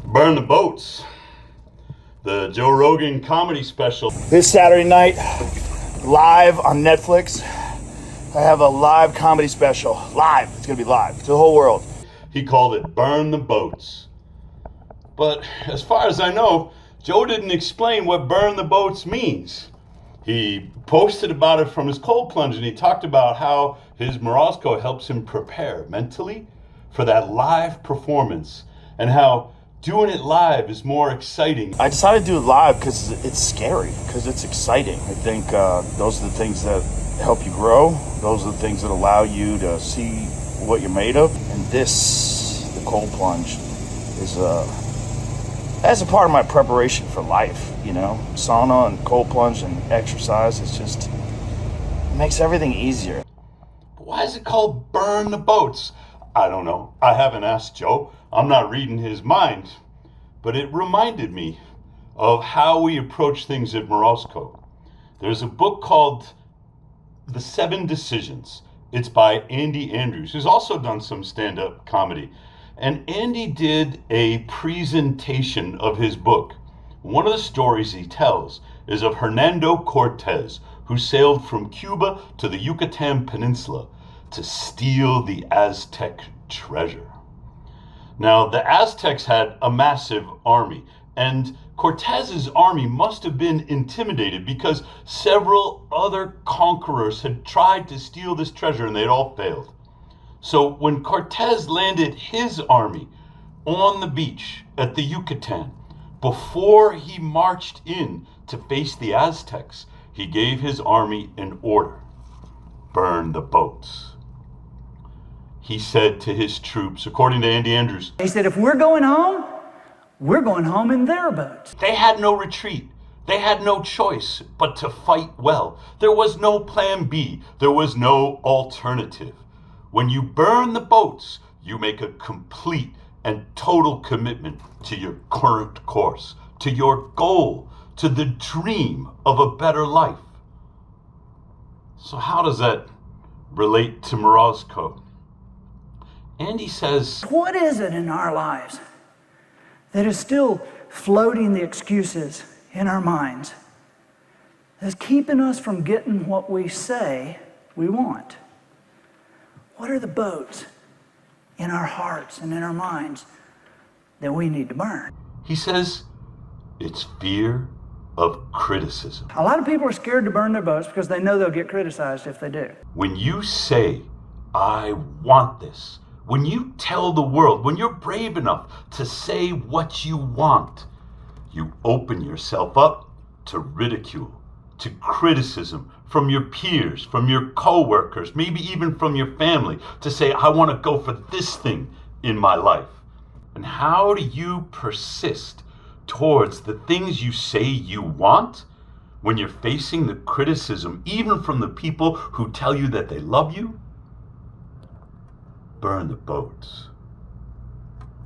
Burn the Boats, the Joe Rogan comedy special. This Saturday night, live on Netflix, I have a live comedy special. Live. It's going to be live to the whole world. He called it Burn the Boats. But as far as I know, Joe didn't explain what burn the boats means. He posted about it from his cold plunge, and he talked about how his Morozko helps him prepare mentally for that live performance, and how doing it live is more exciting. I decided to do it live because it's scary, because it's exciting. I think those are the things that help you grow. Those are the things that allow you to see what you're made of. And this, the cold plunge, is as a part of my preparation for life, you know. Sauna and cold plunge and exercise, it makes everything easier. But why is it called Burn the Boats? I don't know. I haven't asked Joe. I'm not reading his mind. But it reminded me of how we approach things at Morozko. There's a book called The 7 Decisions. It's by Andy Andrews, who's also done some stand-up comedy. And Andy did a presentation of his book. One of the stories he tells is of Hernando Cortez, who sailed from Cuba to the Yucatan Peninsula to steal the Aztec treasure. Now, the Aztecs had a massive army, and Cortez's army must have been intimidated because several other conquerors had tried to steal this treasure and they'd all failed. So when Cortez landed his army on the beach at the Yucatan, before he marched in to face the Aztecs, he gave his army an order: burn the boats. He said to his troops, according to Andy Andrews, he said, if we're going home in their boats. They had no retreat. They had no choice but to fight well. There was no plan B. There was no alternative. When you burn the boats, you make a complete and total commitment to your current course, to your goal, to the dream of a better life. So how does that relate to Morozko? Andy says, What is it in our lives that is still floating the excuses in our minds, that's keeping us from getting what we say we want? What are the boats in our hearts and in our minds that we need to burn? He says, it's fear of criticism. A lot of people are scared to burn their boats because they know they'll get criticized if they do. When you say, I want this, when you tell the world, when you're brave enough to say what you want, you open yourself up to ridicule, to criticism from your peers, from your coworkers, maybe even from your family, to say, I want to go for this thing in my life. And how do you persist towards the things you say you want when you're facing the criticism, even from the people who tell you that they love you? Burn the boats.